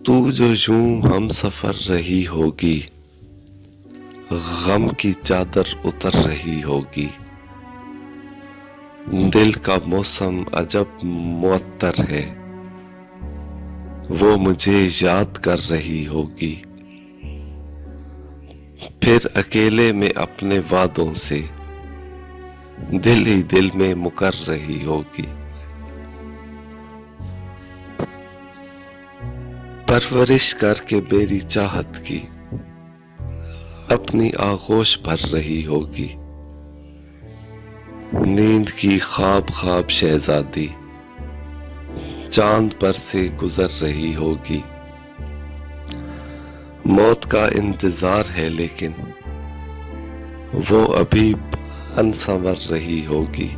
तू जो यूं हम सफर रही होगी, गम की चादर उतर रही होगी। दिल का मौसम अजब मुअत्तर है, वो मुझे याद कर रही होगी। फिर अकेले में अपने वादों से दिल ही दिल में मुकर रही होगी। परवरिश करके मेरी चाहत की अपनी आगोश भर रही होगी। नींद की ख्वाब ख्वाब शहजादी चांद पर से गुजर रही होगी। मौत का इंतजार है लेकिन वो अभी अनसंवर रही होगी।